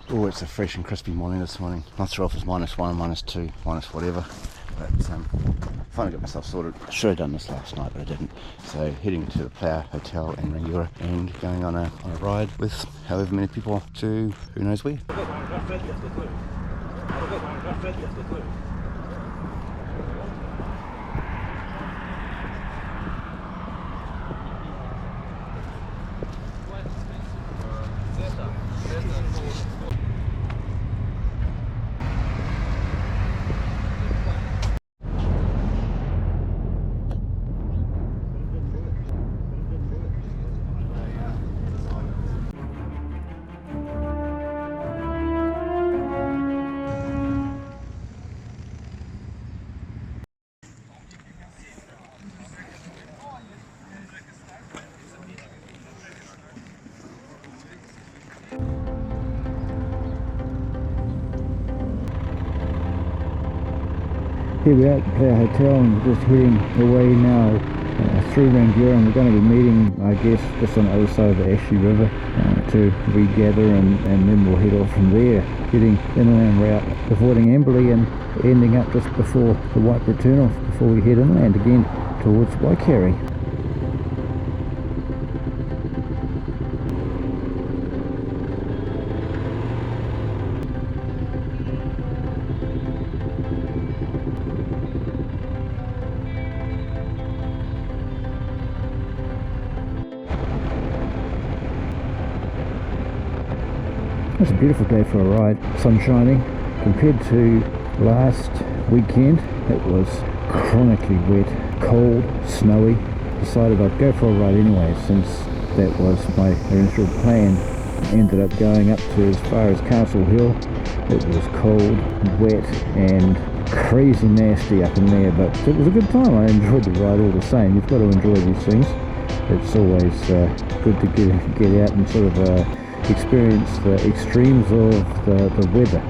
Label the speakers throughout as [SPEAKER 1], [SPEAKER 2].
[SPEAKER 1] Oh, it's a fresh and crispy morning this morning. Not sure if it's -1, -2, minus whatever. But finally got myself sorted. I should have done this last night, but I didn't. So heading to the Plough Hotel in Rangiora and going on a ride with however many people to who knows where.
[SPEAKER 2] Here we are at the Plough Hotel and we're just heading away now through Rangiora, and we're going to be meeting, I guess, just on the other side of the Ashley River to regather, and then we'll head off from there, heading inland route, avoiding Amberley and ending up just before the Whitebread turn-off before we head inland again towards Waikari. It's a beautiful day for a ride, sun shining. Compared to last weekend, it was chronically wet, cold, snowy. Decided I'd go for a ride anyway, since that was my initial plan. Ended up going up to as far as Castle Hill. It was cold, wet and crazy nasty up in there, but it was a good time. I enjoyed the ride all the same. You've got to enjoy these things. It's always good to get out and sort of experience the extremes of the weather.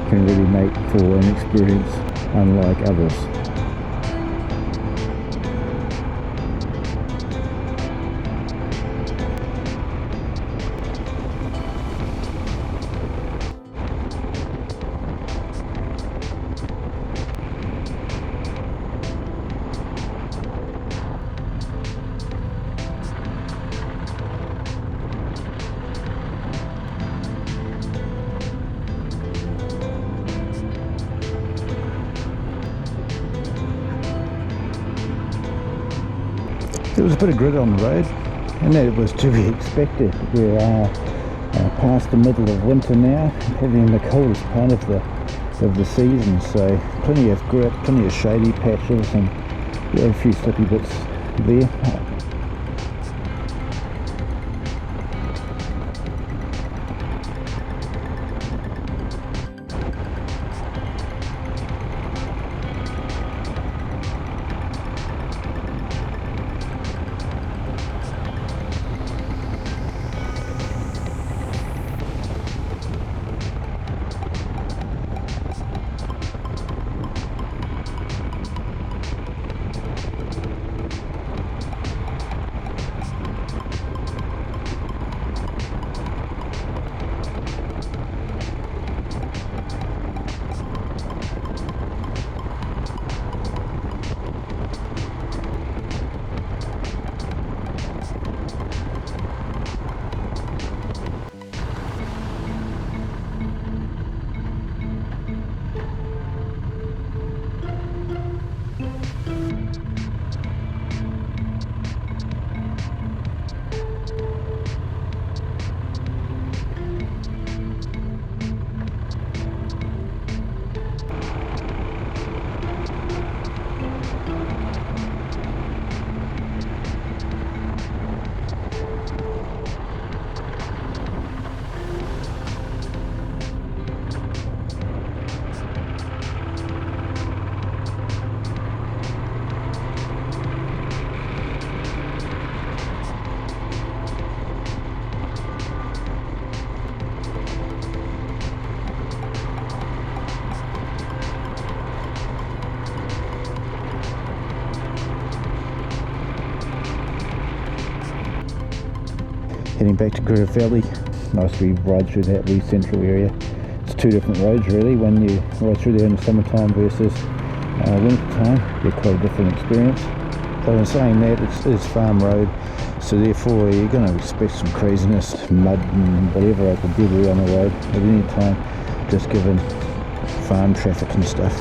[SPEAKER 2] Can really make for an experience unlike others. There was a bit of grit on the road, and that was to be expected. We are past the middle of winter now, probably in the coldest part of the season, so plenty of grit, plenty of shady patches, and a few slippy bits there. Heading back to Griso Valley nice to ride through that wee central area. It's two different roads really when you ride through there in the summertime versus winter time. They're quite a different experience. But in saying that, it's farm road, so therefore you're going to expect some craziness, mud and whatever I could debris on the road at any time, just given farm traffic and stuff.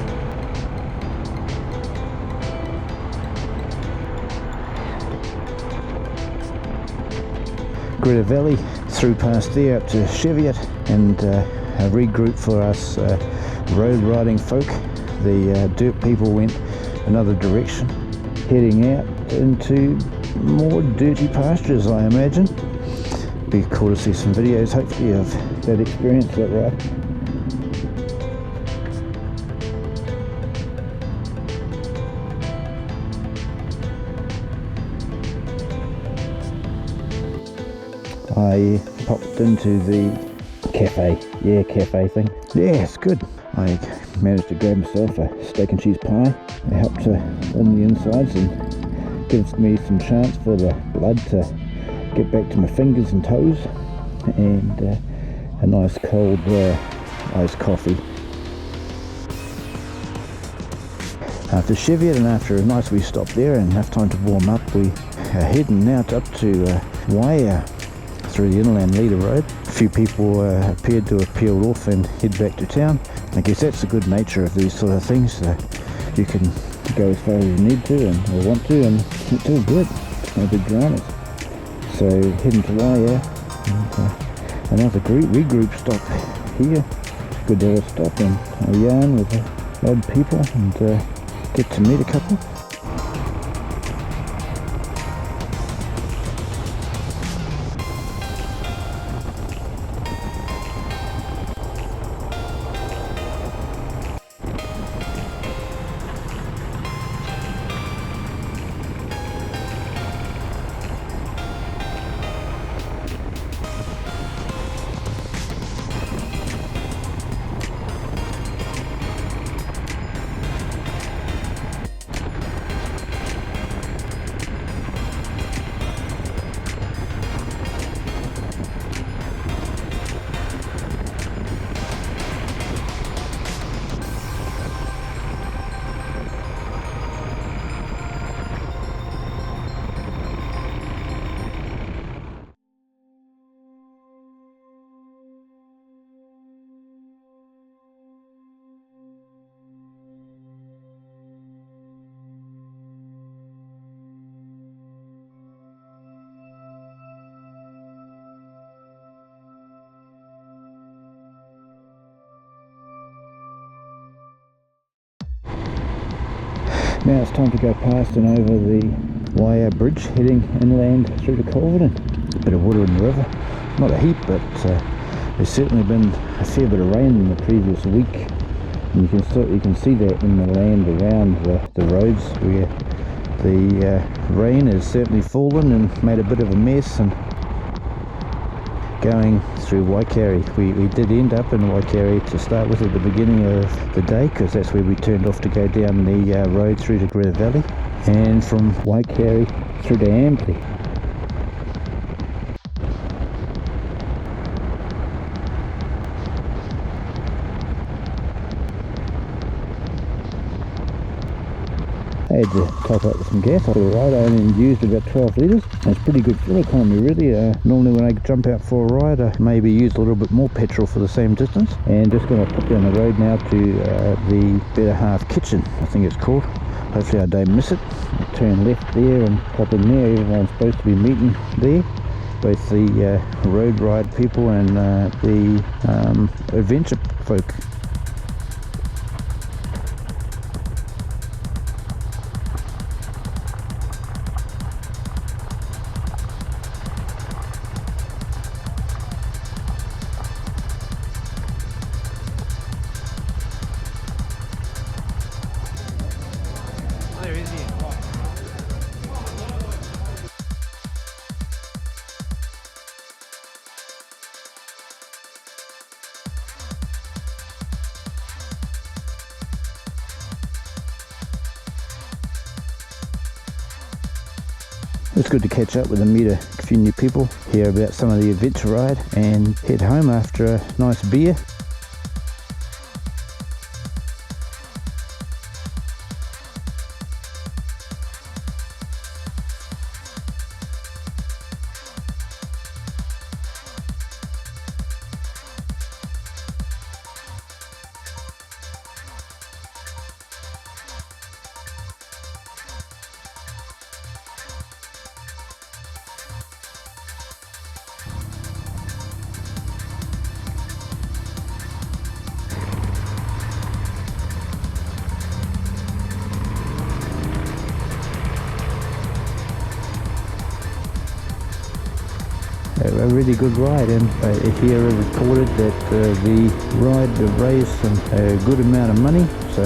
[SPEAKER 2] Greta Valley, through past there up to Cheviot, and a regroup for us road riding folk. The dirt people went another direction, heading out into more dirty pastures, I imagine. Be cool to see some videos hopefully of that experience, that ride. I popped into the cafe thing. Yeah, it's good. I managed to grab myself a steak and cheese pie. It helped to warm the insides and gives me some chance for the blood to get back to my fingers and toes, and a nice cold iced coffee. After Cheviot and after a nice wee stop there and enough time to warm up, we are heading now up to Waia through the inland leader road. A few people appeared to have peeled off and head back to town. I guess that's the good nature of these sort of things. You can go as far as you need to and or want to, and it's all good. No big dramas. So heading to Waia, and another regroup stop here. Good to have a stop and a yarn with the odd people and get to meet a couple. Now it's time to go past and over the Waia Bridge, heading inland through to Colvin. A bit of water in the river, not a heap, but there's certainly been a fair bit of rain in the previous week, and you can see that in the land around the roads, where the rain has certainly fallen and made a bit of a mess. And going through Waikari, we did end up in Waikari to start with at the beginning of the day, because that's where we turned off to go down the road through to Greta Valley, and from Waikari through to Ambley. I had to top up with some gas. I only used about 12 litres. It's pretty good fuel economy really. Normally when I jump out for a ride I maybe use a little bit more petrol for the same distance. And just going to put down the road now to the Better Half Kitchen, I think it's called. Hopefully I don't miss it. I'll turn left there and pop in there. Everyone's supposed to be meeting there. Both the road ride people and the adventure folk. It's good to catch up with and meet a few new people, hear about some of the events to ride, and head home after a nice beer. A really good ride, and here it reported that the ride raised some good amount of money, so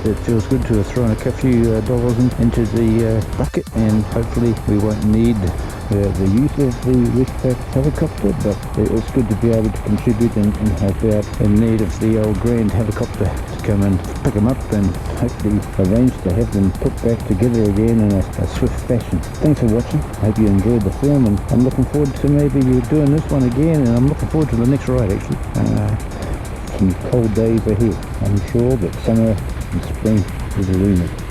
[SPEAKER 2] it feels good to have thrown a few dollars into the bucket, and hopefully we won't need the use of the Westpac helicopter, but it's good to be able to contribute and help out in need of the old grand helicopter to come and pick them up and hopefully arrange to have them put back together again in a swift fashion. Thanks for watching. I hope you enjoyed the film, and I'm looking forward to maybe doing this one again, and I'm looking forward to the next ride actually. Some cold days ahead, I'm sure, but summer and spring is looming.